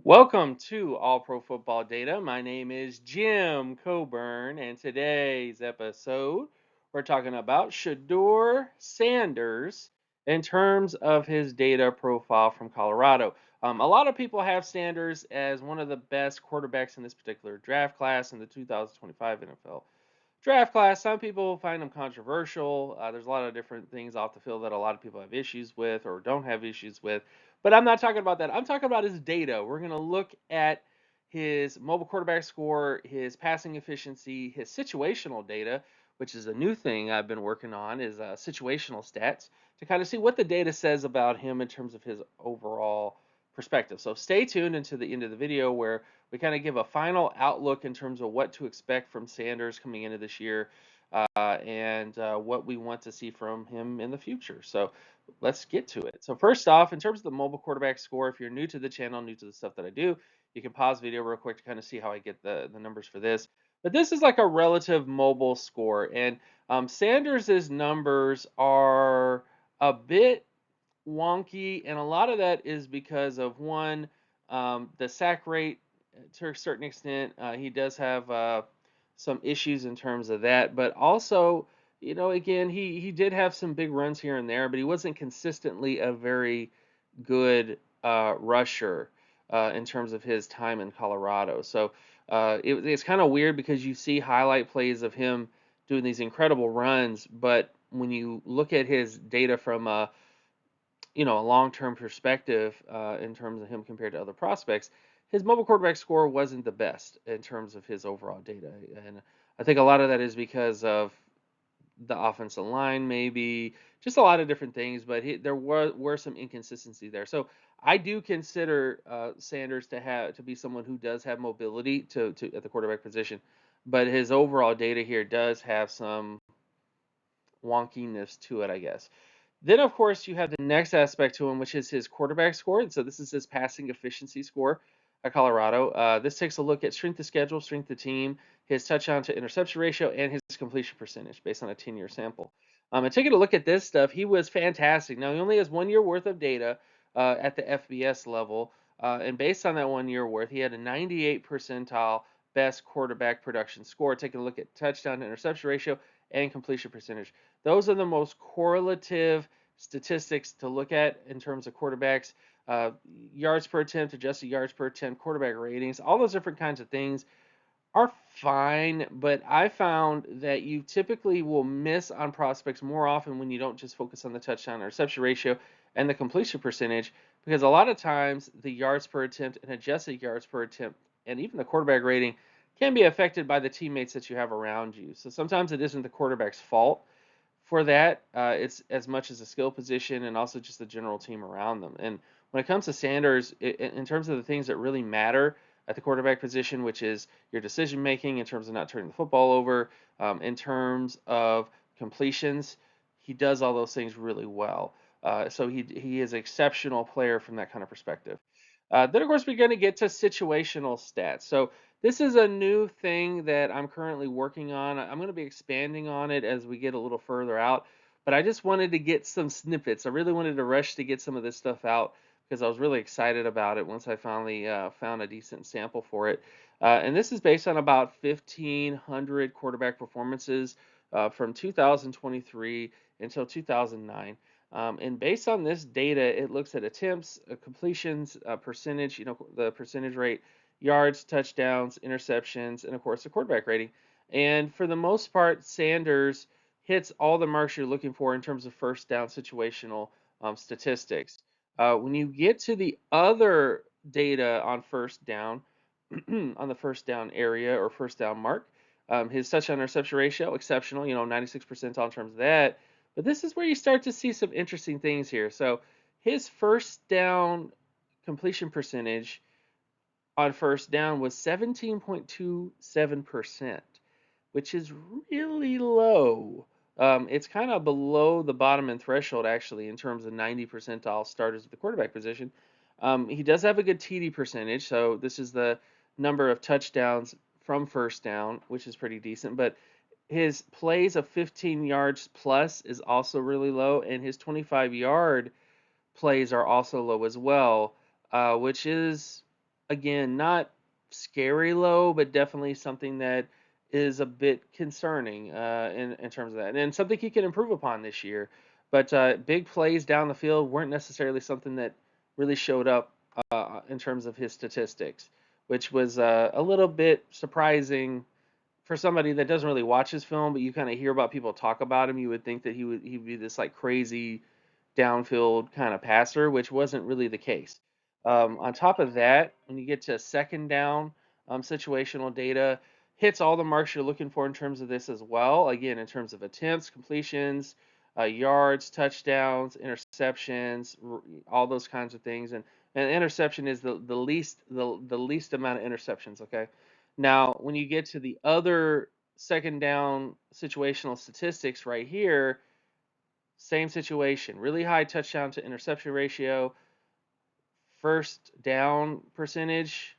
Welcome to All Pro Football Data. My name is Jim Coburn, and today's episode we're talking about Shedeur Sanders in terms of his data profile from Colorado. A lot of people have Sanders as one of the best quarterbacks in this particular draft class in the 2025 NFL draft class. Some people find him controversial. There's a lot of different things off the field that a lot of people have issues with or don't have issues with. But I'm not talking about that. I'm talking about his data. We're going to look at his mobile quarterback score, his passing efficiency, his situational data, which is a new thing I've been working on, is situational stats to kind of see what the data says about him in terms of his overall perspective. So stay tuned until the end of the video where we kind of give a final outlook in terms of what to expect from Sanders coming into this year and what we want to see from him in the future. So let's get to it. So first off, in terms of the mobile quarterback score, if you're new to the channel, new to the stuff that I do, you can pause the video real quick to kind of see how I get the numbers for this. But this is like a relative mobile score, and Sanders's numbers are a bit wonky, and a lot of that is because of one, the sack rate to a certain extent. He does have some issues in terms of that, but also, again, he did have some big runs here and there, but he wasn't consistently a very good rusher in terms of his time in Colorado. So it's kind of weird because you see highlight plays of him doing these incredible runs, but when you look at his data from a long-term perspective in terms of him compared to other prospects, his mobile quarterback score wasn't the best in terms of his overall data, and I think a lot of that is because of the offensive line, maybe just a lot of different things. But there were some inconsistency there. So I do consider Sanders to be someone who does have mobility to at the quarterback position, but his overall data here does have some wonkiness to it, I guess. Then, of course, you have the next aspect to him, which is his quarterback score. And so this is his passing efficiency score at Colorado. This takes a look at strength of schedule, strength of team, his touchdown to interception ratio, and his completion percentage based on a 10-year sample. And taking a look at this stuff, he was fantastic. Now, he only has 1 year worth of data at the FBS level. And based on that 1 year worth, he had a 98 percentile best quarterback production score. Taking a look at touchdown to interception ratio and completion percentage. Those are the most correlative statistics to look at in terms of quarterbacks. Uh, Yards per attempt, adjusted yards per attempt, quarterback ratings, all those different kinds of things are fine, but I found that you typically will miss on prospects more often when you don't just focus on the touchdown or reception ratio and the completion percentage, because a lot of times the yards per attempt and adjusted yards per attempt and even the quarterback rating can be affected by the teammates that you have around you. So sometimes it isn't the quarterback's fault for that. It's as much as a skill position and also just the general team around them. And when it comes to Sanders, in terms of the things that really matter at the quarterback position, which is your decision making in terms of not turning the football over, in terms of completions, he does all those things really well. So he is an exceptional player from that kind of perspective. Then, of course, we're going to get to situational stats. So this is a new thing that I'm currently working on. I'm going to be expanding on it as we get a little further out, but I just wanted to get some snippets. I really wanted to rush to get some of this stuff out because I was really excited about it once I finally found a decent sample for it. And this is based on about 1,500 quarterback performances from 2023 until 2009. And based on this data, it looks at attempts, completions, percentage, the percentage rate, yards, touchdowns, interceptions, and of course the quarterback rating. And for the most part, Sanders hits all the marks you're looking for in terms of first down situational statistics. When you get to the other data on first down, on the first down area or first down mark, his touchdown interception ratio, exceptional, 96 percentile in terms of that. But this is where you start to see some interesting things here. So his first down completion percentage on first down was 17.27%, which is really low. It's kind of below the bottom end threshold, actually, in terms of 90 percentile starters at the quarterback position. He does have a good TD percentage, so this is the number of touchdowns from first down, which is pretty decent. But his plays of 15 yards plus is also really low, and his 25-yard plays are also low as well, which is again, not scary low, but definitely something that is a bit concerning in terms of that, and something he can improve upon this year. But big plays down the field weren't necessarily something that really showed up in terms of his statistics, which was a little bit surprising for somebody that doesn't really watch his film. But you kind of hear about people talk about him, you would think that he'd be this like crazy downfield kind of passer, which wasn't really the case. On top of that, when you get to second down, situational data hits all the marks you're looking for in terms of this as well. Again, in terms of attempts, completions, yards, touchdowns, interceptions, all those kinds of things. And interception is the least amount of interceptions. Okay. Now, when you get to the other second down situational statistics right here, same situation, really high touchdown to interception ratio, first down percentage,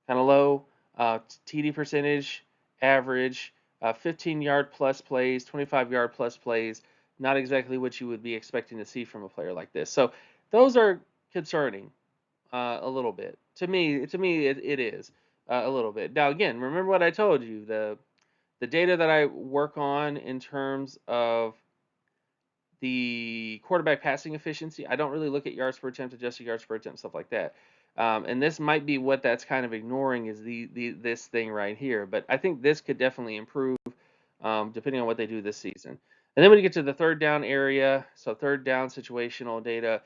kind of low, TD percentage, average, 15-yard plus plays, 25-yard plus plays, not exactly what you would be expecting to see from a player like this. So those are concerning a little bit. To me, it is a little bit. Now, again, remember what I told you, the data that I work on in terms of the quarterback passing efficiency. I don't really look at yards per attempt, adjusted yards per attempt, stuff like that. And this might be what that's kind of ignoring is the this thing right here. But I think this could definitely improve depending on what they do this season. And then when you get to the third down area, so third down situational data,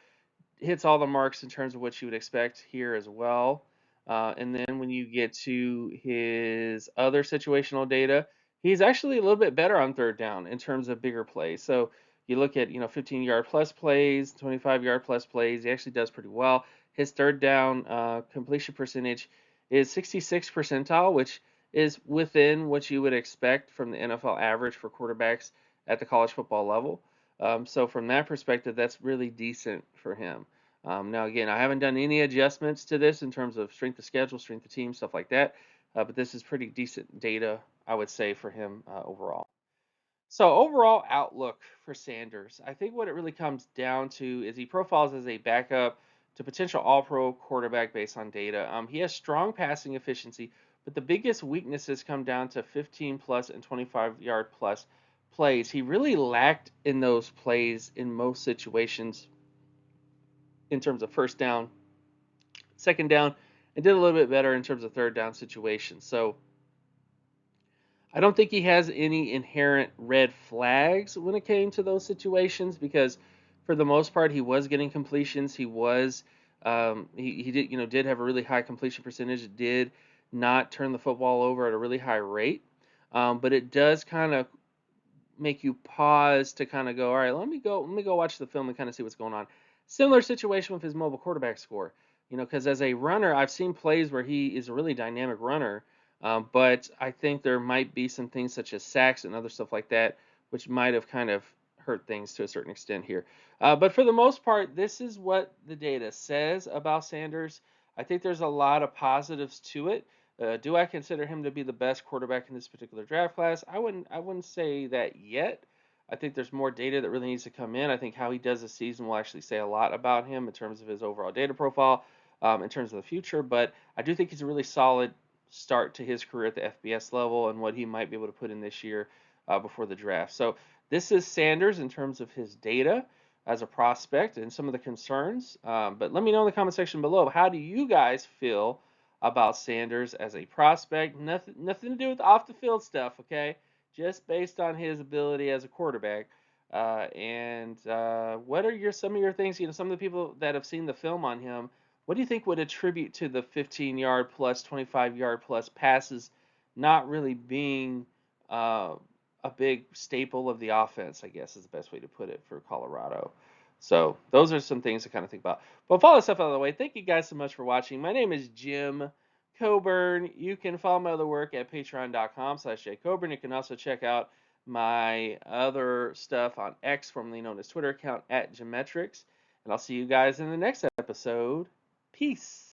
hits all the marks in terms of what you would expect here as well. And then when you get to his other situational data, he's actually a little bit better on third down in terms of bigger plays. So you look at 15-yard plus plays, 25-yard plus plays. He actually does pretty well. His third down completion percentage is 66 percentile, which is within what you would expect from the NFL average for quarterbacks at the college football level. So from that perspective, that's really decent for him. Now, again, I haven't done any adjustments to this in terms of strength of schedule, strength of team, stuff like that. But this is pretty decent data, I would say, for him overall. So overall outlook for Sanders, I think what it really comes down to is he profiles as a backup to potential All-Pro quarterback based on data. He has strong passing efficiency, but the biggest weaknesses come down to 15 plus and 25-yard plus plays. He really lacked in those plays in most situations in terms of first down, second down, and did a little bit better in terms of third down situations. So I don't think he has any inherent red flags when it came to those situations because for the most part he was getting completions. He was he did did have a really high completion percentage. Did not turn the football over at a really high rate. But it does kind of make you pause to kind of go, all right, let me go watch the film and kind of see what's going on. Similar situation with his mobile quarterback score, because as a runner, I've seen plays where he is a really dynamic runner, but I think there might be some things such as sacks and other stuff like that, which might have kind of hurt things to a certain extent here. But for the most part, this is what the data says about Sanders. I think there's a lot of positives to it. Do I consider him to be the best quarterback in this particular draft class? I wouldn't say that yet. I think there's more data that really needs to come in. I think how he does this season will actually say a lot about him in terms of his overall data profile, in terms of the future. But I do think he's a really solid start to his career at the FBS level and what he might be able to put in this year before the draft. So this is Sanders in terms of his data as a prospect and some of the concerns. But let me know in the comment section below. How do you guys feel about Sanders as a prospect? Nothing to do with off the field stuff, okay? Just based on his ability as a quarterback. And what are some of your things? Some of the people that have seen the film on him, what do you think would attribute to the 15-yard plus, 25-yard plus passes not really being a big staple of the offense, I guess is the best way to put it for Colorado. So those are some things to kind of think about. But with all that stuff out of the way, thank you guys so much for watching. My name is Jim Coburn. You can follow my other work at patreon.com/jcoburn. You can also check out my other stuff on X, formerly known as Twitter account, at Geometrics. And I'll see you guys in the next episode. Peace.